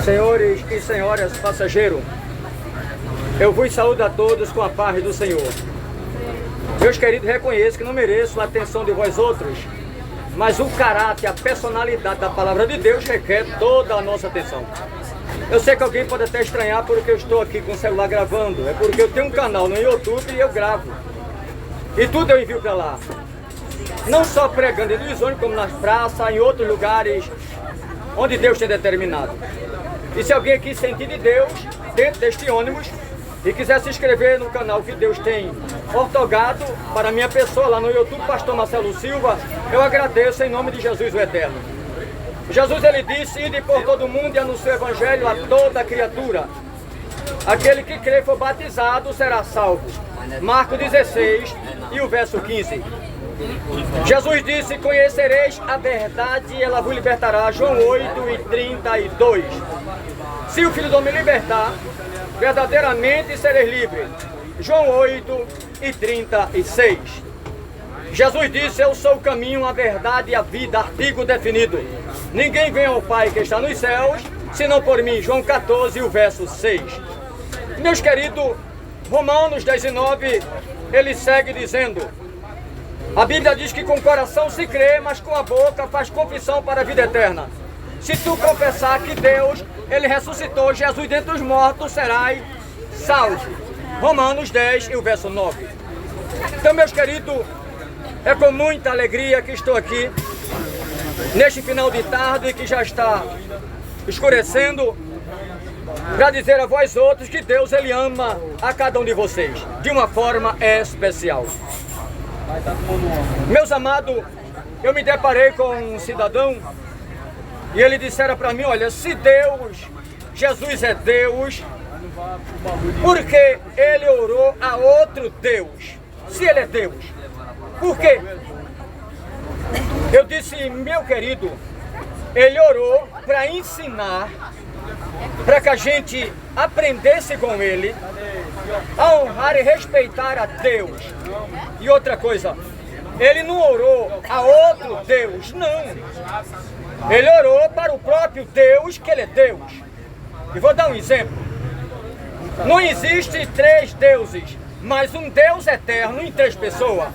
Senhores e senhoras passageiros, eu vos saúdo a todos com a paz do Senhor. Meus queridos, reconheço que não mereço a atenção de vós outros, mas o caráter, a personalidade da palavra de Deus requer toda a nossa atenção. Eu sei que alguém pode até estranhar porque eu estou aqui com o celular gravando, é porque eu tenho um canal no YouTube e eu gravo. E tudo eu envio para lá. Não só pregando em Luizônia, como nas praças, em outros lugares onde Deus tem determinado. E se alguém aqui sentir de Deus dentro deste ônibus e quiser se inscrever no canal que Deus tem ortogado para a minha pessoa lá no YouTube, Pastor Marcelo Silva, eu agradeço em nome de Jesus o Eterno. Jesus, ele disse: ide por todo mundo e anunciar o evangelho a toda criatura. Aquele que crê e for batizado será salvo. Marcos 16 e o verso 15. Jesus disse: conhecereis a verdade e ela vos libertará. João 8 e 32. Se o Filho do Homem libertar, verdadeiramente sereis livres. João 8 e 36. Jesus disse: eu sou o caminho, a verdade e a vida, artigo definido. Ninguém vem ao Pai que está nos céus, senão por mim. João 14 e o verso 6. Meus queridos, Romanos 19, ele segue dizendo: a Bíblia diz que com o coração se crê, mas com a boca faz confissão para a vida eterna. Se tu confessar que Deus, ele ressuscitou Jesus dentre os mortos, serás salvo. Romanos 10 e o verso 9. Então, meus queridos, é com muita alegria que estou aqui, neste final de tarde que já está escurecendo, para dizer a vós outros que Deus, ele ama a cada um de vocês, de uma forma especial. Meus amados, eu me deparei com um cidadão e ele dissera para mim: olha, se Deus, Jesus é Deus, por que ele orou a outro Deus? Se ele é Deus, por quê? Eu disse: meu querido, ele orou para ensinar, para que a gente aprendesse com ele a honrar e respeitar a Deus. E outra coisa, ele não orou a outro Deus, não. Ele orou para o próprio Deus, que ele é Deus. E vou dar um exemplo. Não existe três deuses, mas um Deus eterno em três pessoas.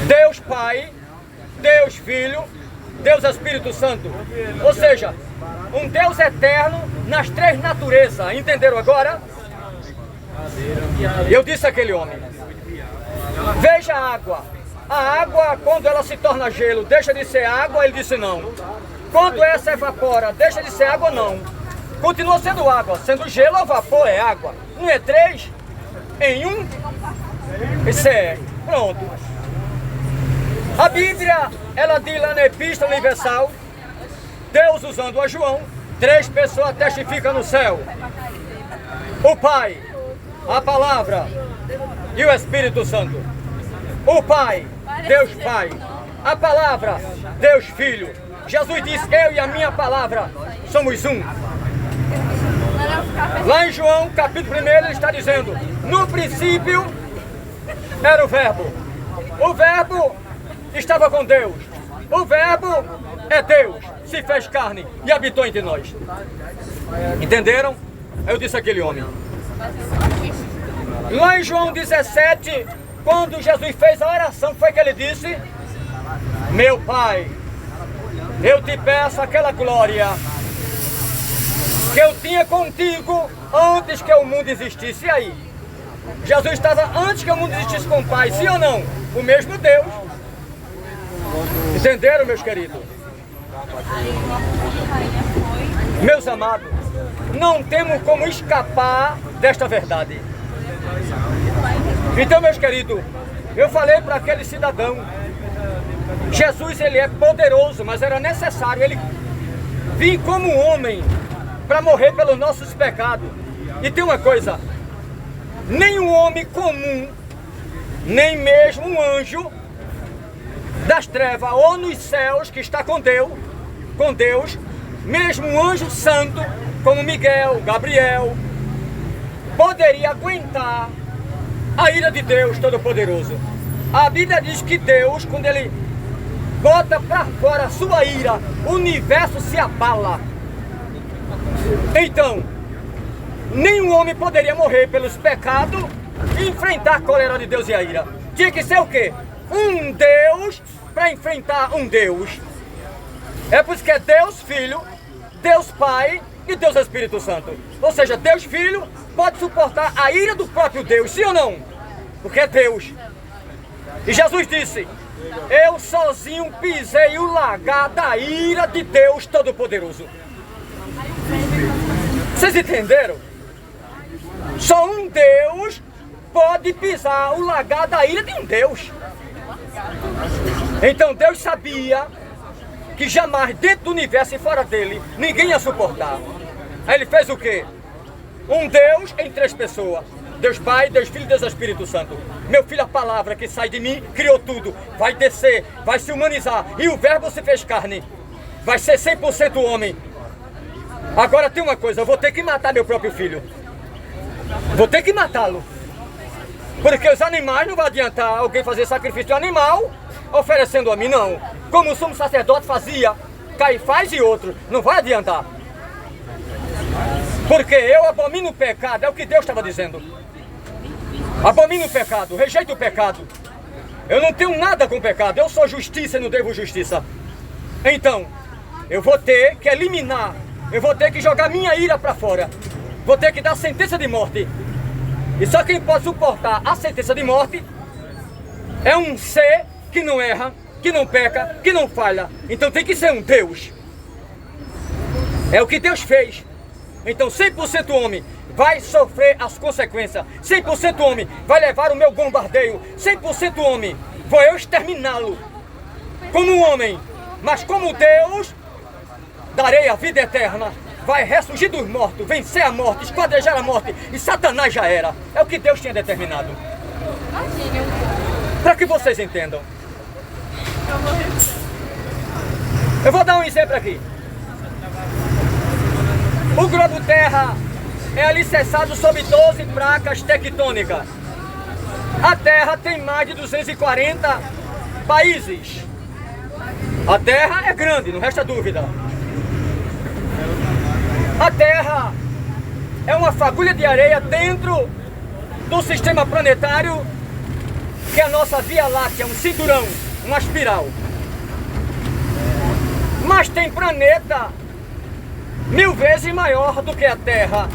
Deus Pai, Deus Filho, Deus Espírito Santo. Ou seja, um Deus eterno nas três naturezas. Entenderam agora? Eu disse àquele homem: veja a água. A água, quando ela se torna gelo, deixa de ser água? Ele disse: não. Quando essa evapora, deixa de ser água? Não. Continua sendo água. Sendo gelo ou vapor, é água. Não é três em um? Isso é. Pronto. A Bíblia, ela diz lá na Epístola Universal, Deus usando a João, três pessoas testificam no céu: o Pai, a Palavra e o Espírito Santo. O Pai, Deus Pai. A Palavra, Deus Filho. Jesus disse: eu e a minha palavra somos um. Lá em João, capítulo 1, ele está dizendo: no princípio era o Verbo. O Verbo estava com Deus. O Verbo é Deus. Se fez carne e habitou entre nós. Entenderam? Eu disse àquele homem. Lá em João 17, quando Jesus fez a oração, foi que ele disse: meu Pai, eu te peço aquela glória que eu tinha contigo antes que o mundo existisse. E aí? Jesus estava antes que o mundo existisse com o Pai, sim ou não? O mesmo Deus. Entenderam, meus queridos? Meus amados, não temos como escapar desta verdade. Então, meus queridos, eu falei para aquele cidadão: Jesus, ele é poderoso, mas era necessário ele vir como homem para morrer pelos nossos pecados. E tem uma coisa: nem um homem comum, nem mesmo um anjo das trevas ou nos céus que está com Deus, mesmo um anjo santo como Miguel, Gabriel, poderia aguentar a ira de Deus Todo-Poderoso. A Bíblia diz que Deus, quando ele bota para fora a sua ira, o universo se abala. Então, nenhum homem poderia morrer pelos pecados e enfrentar a cólera de Deus e a ira. Tinha que ser o quê? Um Deus para enfrentar um Deus. É por isso que é Deus Filho, Deus Pai e Deus Espírito Santo. Ou seja, Deus Filho pode suportar a ira do próprio Deus, sim ou não? Porque é Deus. E Jesus disse: eu sozinho pisei o lagar da ira de Deus Todo-Poderoso. Vocês entenderam? Só um Deus pode pisar o lagar da ira de um Deus. Então Deus sabia que jamais dentro do universo e fora dele ninguém ia suportar. Aí ele fez o quê? Um Deus em três pessoas. Deus Pai, Deus Filho e Deus Espírito Santo. Meu filho, a palavra que sai de mim criou tudo. Vai descer, vai se humanizar. E o verbo se fez carne. Vai ser 100% homem. Agora tem uma coisa, eu vou ter que matar meu próprio filho. Vou ter que matá-lo. Porque os animais não vai adiantar alguém fazer sacrifício de animal oferecendo a mim, não. Como o sumo sacerdote fazia, Caifás e outros, não vai adiantar. Porque eu abomino o pecado, é o que Deus estava dizendo. Abomino o pecado, rejeito o pecado. Eu não tenho nada com o pecado, eu sou justiça e não devo justiça. Então, eu vou ter que eliminar, eu vou ter que jogar minha ira para fora. Vou ter que dar sentença de morte. E só quem pode suportar a sentença de morte é um ser que não erra, que não peca, que não falha. Então tem que ser um Deus. É o que Deus fez. Então 100% homem vai sofrer as consequências. 100% homem vai levar o meu bombardeio. 100% homem vou eu exterminá-lo. Como um homem, mas como Deus, darei a vida eterna. Vai ressurgir dos mortos, vencer a morte, esquadrejar a morte. E Satanás já era. É o que Deus tinha determinado. Para que vocês entendam. Eu vou dar um exemplo aqui. O globo Terra é alicerçado sobre 12 placas tectônicas. A Terra tem mais de 240 países. A Terra é grande, não resta dúvida. A Terra é uma fagulha de areia dentro do sistema planetário, que é a nossa Via Láctea, um cinturão, uma espiral. Mas tem planeta 1000 vezes maior do que a Terra.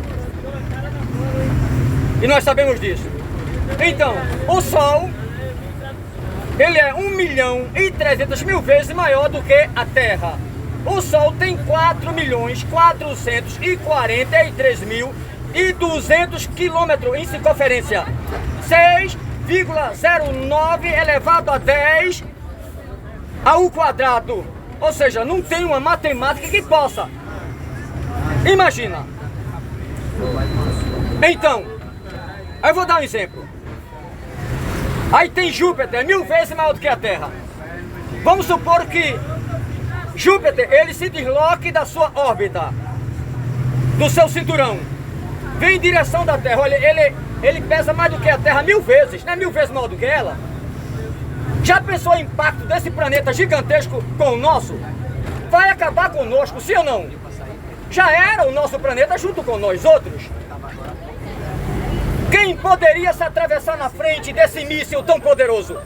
E nós sabemos disso. Então, o Sol, ele é 1.300.000 vezes maior do que a Terra. O Sol tem 4.443.200 quilômetros em circunferência. 6,09 elevado a 10 ao quadrado. Ou seja, não tem uma matemática que possa. Imagina. Então, eu vou dar um exemplo. Aí tem Júpiter, 1000 vezes maior do que a Terra. Vamos supor que Júpiter, ele se desloque da sua órbita, do seu cinturão, vem em direção da Terra. Olha, ele pesa mais do que a Terra 1000 vezes, não é 1000 vezes maior do que ela? Já pensou o impacto desse planeta gigantesco com o nosso? Vai acabar conosco, sim ou não? Já era o nosso planeta junto com nós outros. Quem poderia se atravessar na frente desse míssil tão poderoso?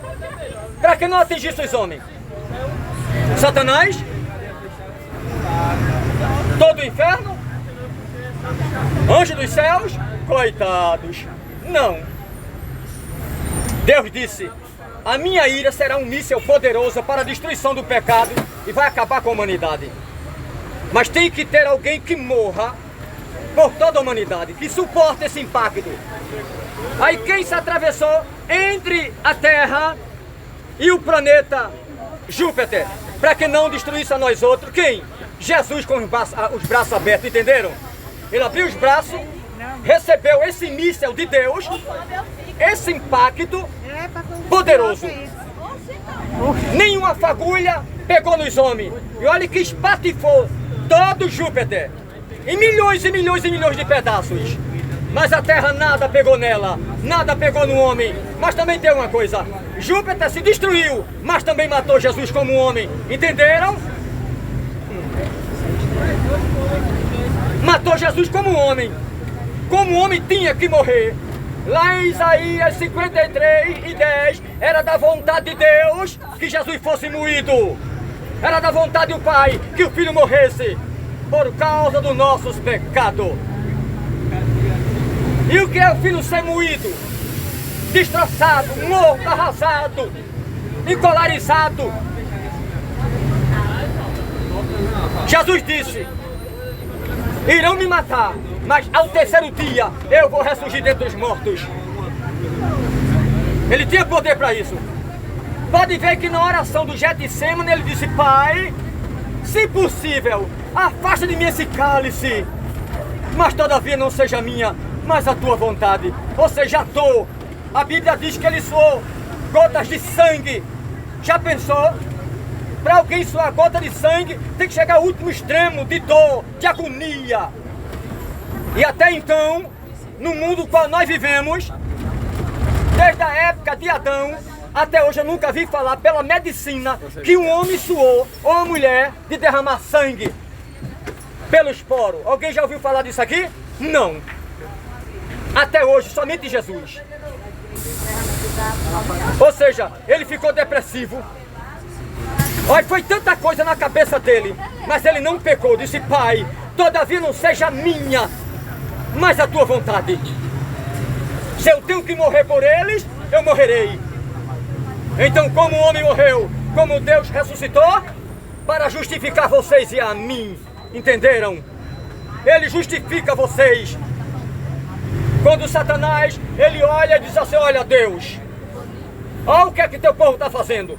Para que não atingisse os homens? Satanás? Todo o inferno? Anjo dos céus? Coitados! Não! Deus disse: a minha ira será um míssil poderoso para a destruição do pecado e vai acabar com a humanidade. Mas tem que ter alguém que morra por toda a humanidade, que suporte esse impacto. Aí quem se atravessou entre a Terra e o planeta Júpiter, para que não destruísse a nós outros? Quem? Jesus com os braços abertos, entenderam? Ele abriu os braços, recebeu esse míssil de Deus, esse impacto poderoso. Nenhuma fagulha pegou nos homens. E olha que espatifou todo Júpiter em milhões e milhões e milhões de pedaços. Mas a Terra nada pegou nela, nada pegou no homem. Mas também tem uma coisa: Júpiter se destruiu, mas também matou Jesus como homem. Entenderam? usou Jesus como homem tinha que morrer. Lá em Isaías 53:10, era da vontade de Deus que Jesus fosse moído. Era da vontade do Pai que o Filho morresse por causa dos nossos pecados. E o que é o Filho ser moído? Destroçado, morto, arrasado, encolarizado. Jesus disse: irão me matar, mas ao terceiro dia eu vou ressurgir dentre os mortos. Ele tinha poder para isso. Pode ver que na oração do Getsemane ele disse: Pai, se possível, afasta de mim esse cálice, mas todavia não seja minha, mas a tua vontade. Ou seja, a dor. A Bíblia diz que ele suou gotas de sangue. Já pensou? Para alguém suar gota de sangue, tem que chegar ao último extremo de dor, de agonia. E até então, no mundo qual nós vivemos, desde a época de Adão, até hoje eu nunca vi falar pela medicina que um homem suou, ou uma mulher, de derramar sangue pelos poros. Alguém já ouviu falar disso aqui? Não. Até hoje, somente Jesus. Ou seja, ele ficou depressivo. Olha, foi tanta coisa na cabeça dele, mas ele não pecou. Disse: Pai, todavia não seja minha, mas a tua vontade. Se eu tenho que morrer por eles, eu morrerei. Então, como o homem morreu, como Deus ressuscitou, para justificar vocês e a mim. Entenderam? Ele justifica vocês. Quando Satanás, ele olha e diz assim: olha, Deus, olha o que é que teu povo está fazendo.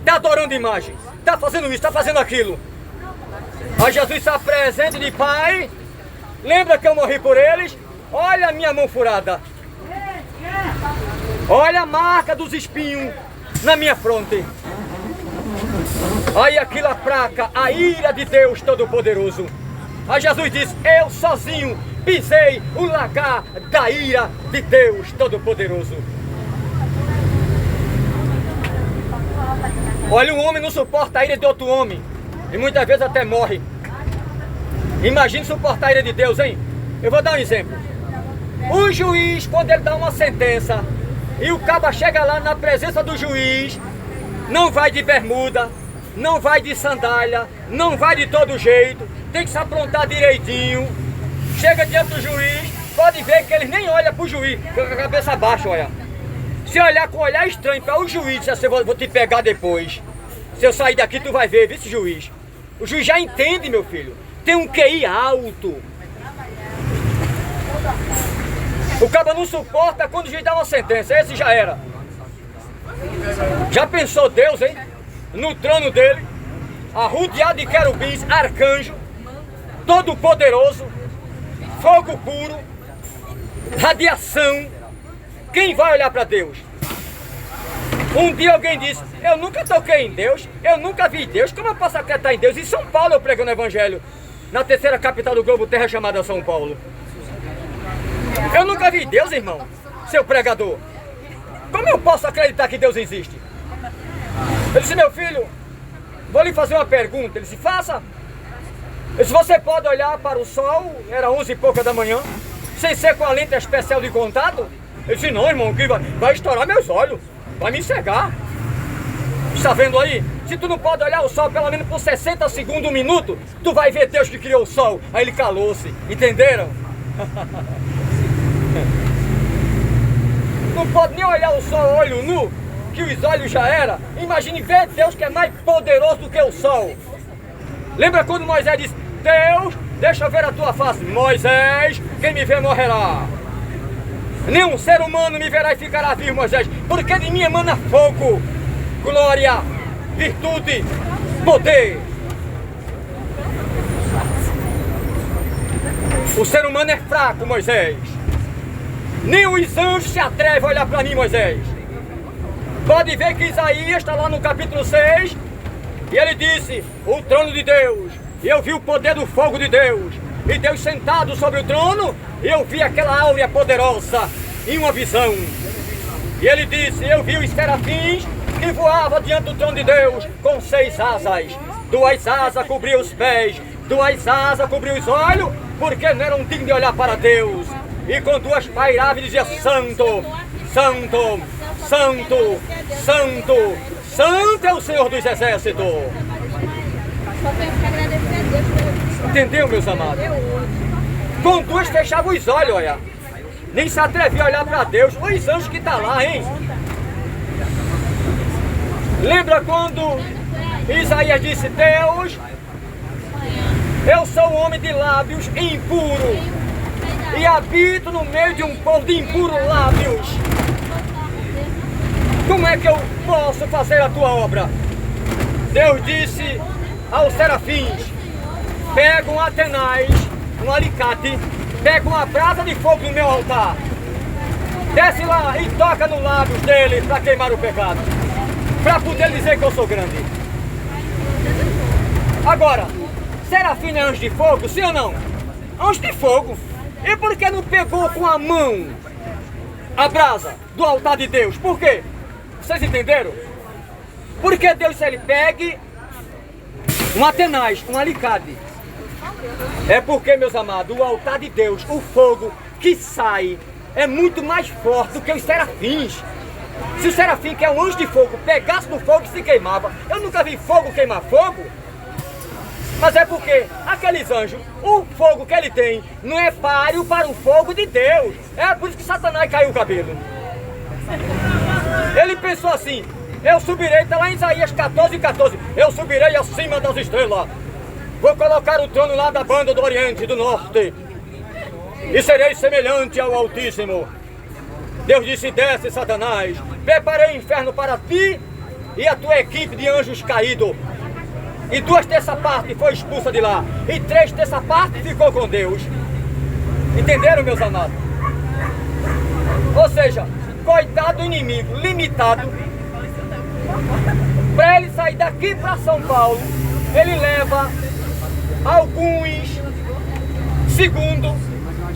Está adorando imagem, está fazendo isso, está fazendo aquilo. Aí Jesus se apresenta e diz: Pai, lembra que eu morri por eles? Olha a minha mão furada. Olha a marca dos espinhos na minha fronte. Aí aquilo aplaca a ira de Deus Todo-Poderoso. Aí Jesus diz: eu sozinho pisei o lagar da ira de Deus Todo-Poderoso. Olha, um homem não suporta a ira de outro homem, e muitas vezes até morre. Imagine suportar a ira de Deus, hein? Eu vou dar um exemplo. O juiz, quando ele dá uma sentença, e o caba chega lá na presença do juiz, não vai de bermuda, não vai de sandália, não vai de todo jeito, tem que se aprontar direitinho. Chega diante do juiz, pode ver que ele nem olha pro juiz, com a cabeça baixa, olha. Se olhar com um olhar estranho para o juiz, diz assim: vou te pegar depois. Se eu sair daqui, tu vai ver, vice juiz. O juiz já entende, meu filho. Tem um QI alto. O cabo não suporta quando o juiz dá uma sentença. Esse já era. Já pensou Deus, hein? No trono dele, arrodeado de querubins, arcanjo, todo poderoso, fogo puro, radiação. Quem vai olhar para Deus? Um dia alguém disse: eu nunca toquei em Deus, eu nunca vi Deus, como eu posso acreditar em Deus? Em São Paulo eu pregando o Evangelho, na terceira capital do globo terra chamada São Paulo. Eu nunca vi Deus, irmão, seu pregador. Como eu posso acreditar que Deus existe? Eu disse: meu filho, vou lhe fazer uma pergunta. Ele disse: faça. Eu disse: você pode olhar para o sol, era 11 e pouca da manhã, sem ser com a lente especial de contato? Ele disse: não, irmão, que vai estourar meus olhos, vai me cegar. Está vendo aí? Se tu não pode olhar o sol pelo menos por 60 segundos, 1 minuto, tu vai ver Deus que criou o sol. Aí ele calou-se, entenderam? Não pode nem olhar o sol olho nu, que os olhos já era. Imagine ver Deus que é mais poderoso do que o sol. Lembra quando Moisés disse: Deus, deixa eu ver a tua face. Moisés, quem me vê morrerá. Nenhum ser humano me verá e ficará vivo, Moisés, porque de mim emana fogo, glória, virtude, poder. O ser humano é fraco, Moisés. Nem os anjos se atrevem a olhar para mim, Moisés. Pode ver que Isaías está lá no capítulo 6, e ele disse: o trono de Deus, e eu vi o poder do fogo de Deus, e Deus sentado sobre o trono, e eu vi aquela áurea poderosa em uma visão. E ele disse: eu vi os serafins que voavam diante do trono de Deus com 6 asas. 2 asas cobriam os pés, 2 asas cobriam os olhos, porque não eram dignos de olhar para Deus. E com duas pairavam e dizia: Santo, Santo, Santo, Santo, Santo é o Senhor dos Exércitos. Entendeu, meus amados? Com duas fechavam os olhos, olha. Nem se atrevia a olhar para Deus. Os anjos que estão lá, hein? Lembra quando Isaías disse: Deus, eu sou um homem de lábios impuros e habito no meio de um povo de impuros lábios. Como é que eu posso fazer a tua obra? Deus disse aos serafins: pega um atenaz, um alicate, pega uma brasa de fogo no meu altar, desce lá e toca nos lábios dele para queimar o pecado, para poder dizer que eu sou grande. Agora, serafim é anjo de fogo, sim ou não? Anjo de fogo. E por que não pegou com a mão a brasa do altar de Deus? Por quê? Vocês entenderam? Porque Deus, se ele pegue um atenaz, um alicate, é porque, meus amados, o altar de Deus, o fogo que sai, é muito mais forte do que os serafins. Se o serafim, que é um anjo de fogo, pegasse no fogo e se queimava, eu nunca vi fogo queimar fogo. Mas é porque aqueles anjos, o fogo que ele tem, não é páreo para o fogo de Deus. É por isso que Satanás caiu o cabelo. Ele pensou assim: eu subirei, está lá em Isaías 14:14, eu subirei acima das estrelas, vou colocar o trono lá da banda do Oriente e do Norte, e serei semelhante ao Altíssimo. Deus disse: desce, Satanás, preparei o inferno para ti e a tua equipe de anjos caídos. E 2/3 parte foi expulsa de lá, e 3/3 parte ficou com Deus. Entenderam, meus amados? Ou seja, coitado do inimigo, limitado. Para ele sair daqui para São Paulo, ele leva alguns segundos.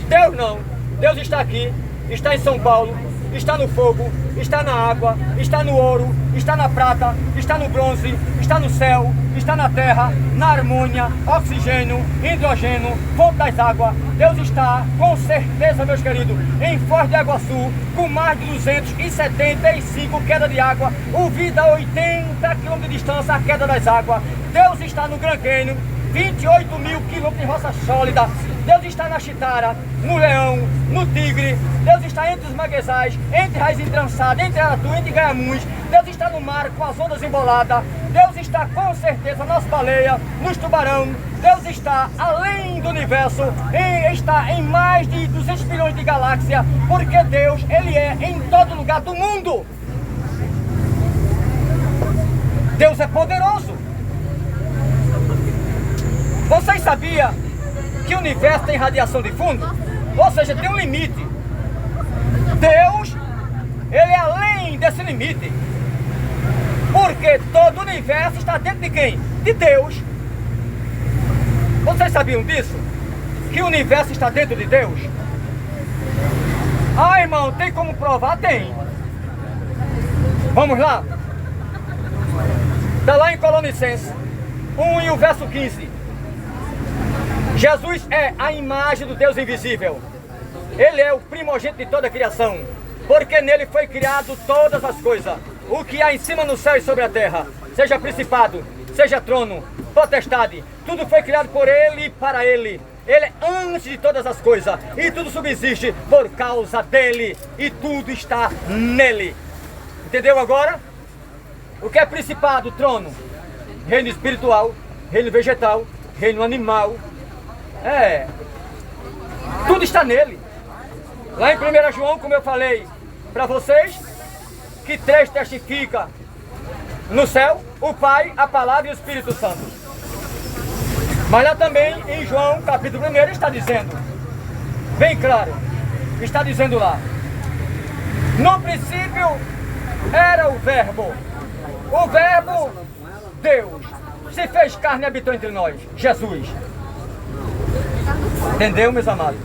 Deus não. Deus está aqui, está em São Paulo, está no fogo, está na água, está no ouro, está na prata, está no bronze, está no céu, está na terra, na harmonia, oxigênio, hidrogênio, fonte das águas. Deus está, com certeza, meus queridos, em Foz do Iguaçu, com mais de 275 quedas de água, ouvida a 80 km de distância a queda das águas. Deus está no Grand Canyon, 28 mil quilômetros de roça sólida. Deus está na Chitara, no Leão, no Tigre. Deus está entre os Maguezais, entre Raiz Entrançada, entre Aratu, entre Gaiamuns. Deus está no mar com as ondas emboladas. Deus está com certeza nas baleias, nos tubarão. Deus está além do universo, está em mais de 200 bilhões de galáxias, porque Deus, ele é em todo lugar do mundo. Deus é poderoso. Vocês sabiam que o universo tem radiação de fundo? Ou seja, tem um limite. Deus, ele é além desse limite. Porque todo o universo está dentro de quem? De Deus. Vocês sabiam disso? Que o universo está dentro de Deus? Ah, irmão, tem como provar? Tem. Vamos lá? Está lá em Colonicenses 1 e o verso 15. Jesus é a imagem do Deus invisível. Ele é o primogênito de toda a criação, porque nele foi criado todas as coisas, o que há em cima no céu e sobre a terra, seja principado, seja trono, potestade, tudo foi criado por ele e para ele. Ele é antes de todas as coisas, e tudo subsiste por causa dele, e tudo está nele. Entendeu agora? O que é principado, trono? Reino espiritual, reino vegetal, reino animal. Tudo está nele. Lá em 1 João, como eu falei para vocês, que 3 testifica no céu: o Pai, a Palavra e o Espírito Santo. Mas lá também em João, capítulo 1, está dizendo, bem claro, está dizendo lá: no princípio era o Verbo Deus, se fez carne e habitou entre nós, Jesus. Entendeu, meus amados?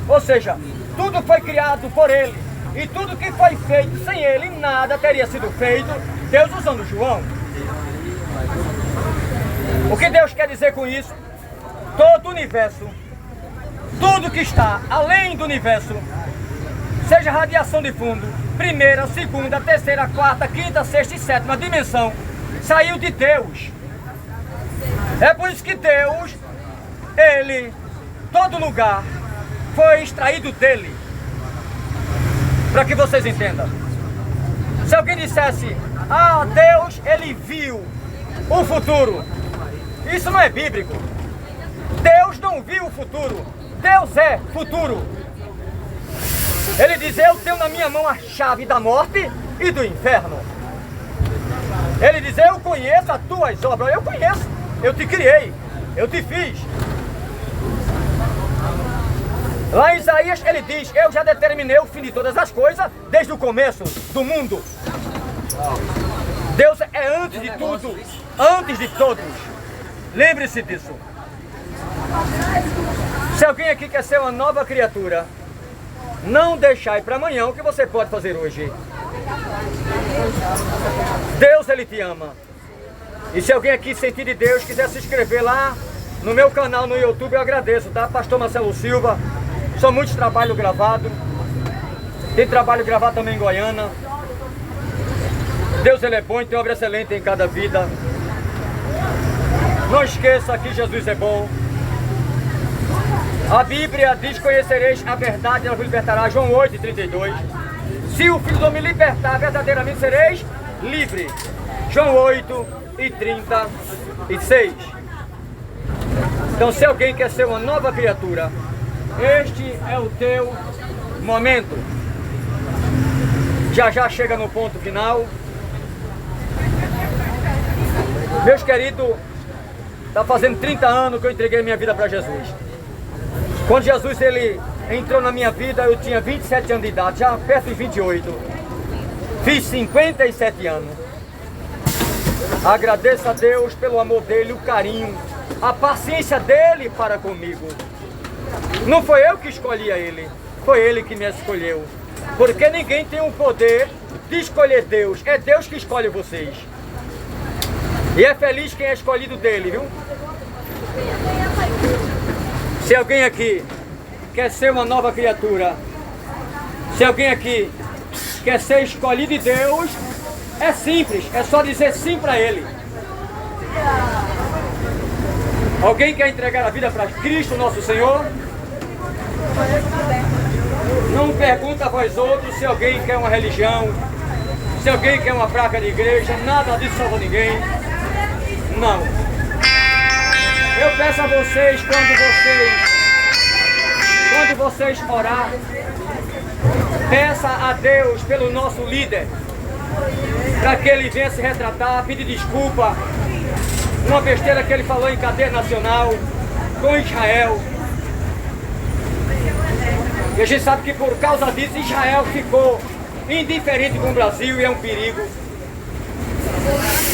Ou seja, tudo foi criado por ele, e tudo que foi feito sem ele, nada teria sido feito. Deus usando João. O que Deus quer dizer com isso? Todo o universo tudo que está além do universo, seja radiação de fundo, primeira, segunda, terceira, quarta, quinta, sexta e sétima dimensão, saiu de Deus. É por isso que Deus, Ele, todo lugar, foi extraído dele. Para que vocês entendam. Se alguém dissesse, ah, Deus, Ele viu o futuro. Isso não é bíblico. Deus não viu o futuro. Deus é futuro. Ele diz, eu tenho na minha mão a chave da morte e do inferno. Ele diz, eu conheço as tuas obras. Eu conheço. Eu te criei. Eu te fiz. Lá em Isaías ele diz, eu já determinei o fim de todas as coisas desde o começo do mundo. Deus é antes de tudo, antes de todos. Lembre-se disso. Se alguém aqui quer ser uma nova criatura, não deixai para amanhã o que você pode fazer hoje. Deus, Ele te ama. E se alguém aqui sentir de Deus, quiser se inscrever lá no meu canal no YouTube, eu agradeço, tá? Pastor Marcelo Silva. São muitos trabalhos gravados. Tem trabalho gravado também em Goiânia. Deus, Ele é bom e tem obra excelente em cada vida. Não esqueça que Jesus é bom. A Bíblia diz, conhecereis a verdade, ela vos libertará. João 8:32. Se o Filho do Homem libertar, verdadeiramente sereis livres. João 8:36. Então, se alguém quer ser uma nova criatura, este é o teu momento. Já já chega no ponto final. Meus queridos, está fazendo 30 anos que eu entreguei minha vida para Jesus. Quando Jesus ele entrou na minha vida, eu tinha 27 anos de idade, já perto de 28. Fiz 57 anos. Agradeço a Deus pelo amor dele, o carinho, a paciência dele para comigo. Não foi eu que escolhi a ele, foi ele que me escolheu. Porque ninguém tem o poder de escolher Deus, é Deus que escolhe vocês. E é feliz quem é escolhido dele, viu? Se alguém aqui quer ser uma nova criatura, se alguém aqui quer ser escolhido de Deus, é simples, é só dizer sim para ele. Alguém quer entregar a vida para Cristo, nosso Senhor? Não pergunta a vós outros se alguém quer uma religião, se alguém quer uma placa de igreja, nada disso salva ninguém. Não. Eu peço a vocês, quando vocês orar, peça a Deus pelo nosso líder, para que ele venha se retratar, pedir desculpa, uma besteira que ele falou em cadeia nacional, com Israel. E a gente sabe que por causa disso Israel ficou indiferente com o Brasil e é um perigo.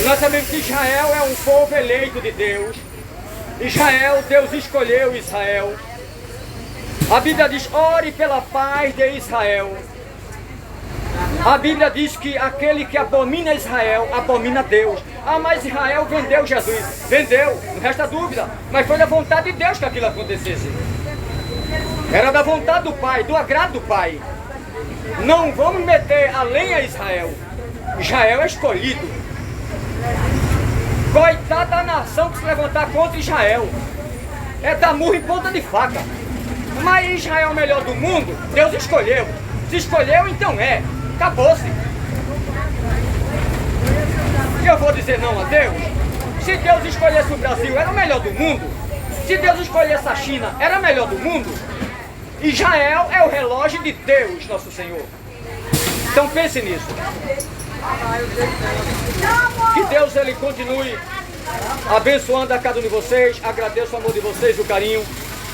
Nós sabemos que Israel é um povo eleito de Deus. Israel, Deus escolheu Israel. A Bíblia diz, ore pela paz de Israel. A Bíblia diz que aquele que abomina Israel, abomina Deus. Ah, mas Israel vendeu Jesus. Vendeu, não resta dúvida. Mas foi da vontade de Deus que aquilo acontecesse. Era da vontade do Pai, do agrado do Pai. Não vamos meter a lenha a Israel. Israel é escolhido. Coitada da nação que se levantar contra Israel. É dar murro em ponta de faca. Mas Israel é o melhor do mundo, Deus escolheu. Se escolheu, então é. Acabou-se. E eu vou dizer não a Deus? Se Deus escolhesse o Brasil, era o melhor do mundo. Se Deus escolhesse a China, era o melhor do mundo. Israel é o relógio de Deus, nosso Senhor. Então pense nisso. Que Deus ele continue abençoando a cada um de vocês. Agradeço o amor de vocês, o carinho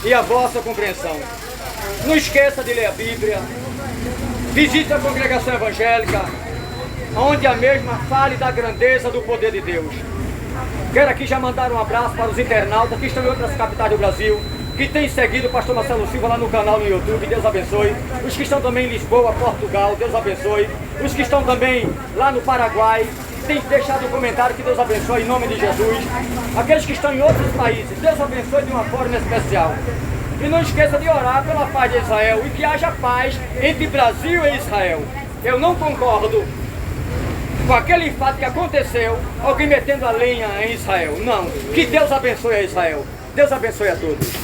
e a vossa compreensão. Não esqueça de ler a Bíblia. Visite a congregação evangélica, onde a mesma fale da grandeza do poder de Deus. Quero aqui já mandar um abraço para os internautas que estão em outras capitais do Brasil, que têm seguido o pastor Marcelo Silva lá no canal no YouTube, Deus abençoe. Os que estão também em Lisboa, Portugal, Deus abençoe. Os que estão também lá no Paraguai, tem deixado um comentário, que Deus abençoe em nome de Jesus. Aqueles que estão em outros países, Deus abençoe de uma forma especial. E não esqueça de orar pela paz de Israel e que haja paz entre Brasil e Israel. Eu não concordo com aquele fato que aconteceu, alguém metendo a lenha em Israel. Não. Que Deus abençoe a Israel. Deus abençoe a todos.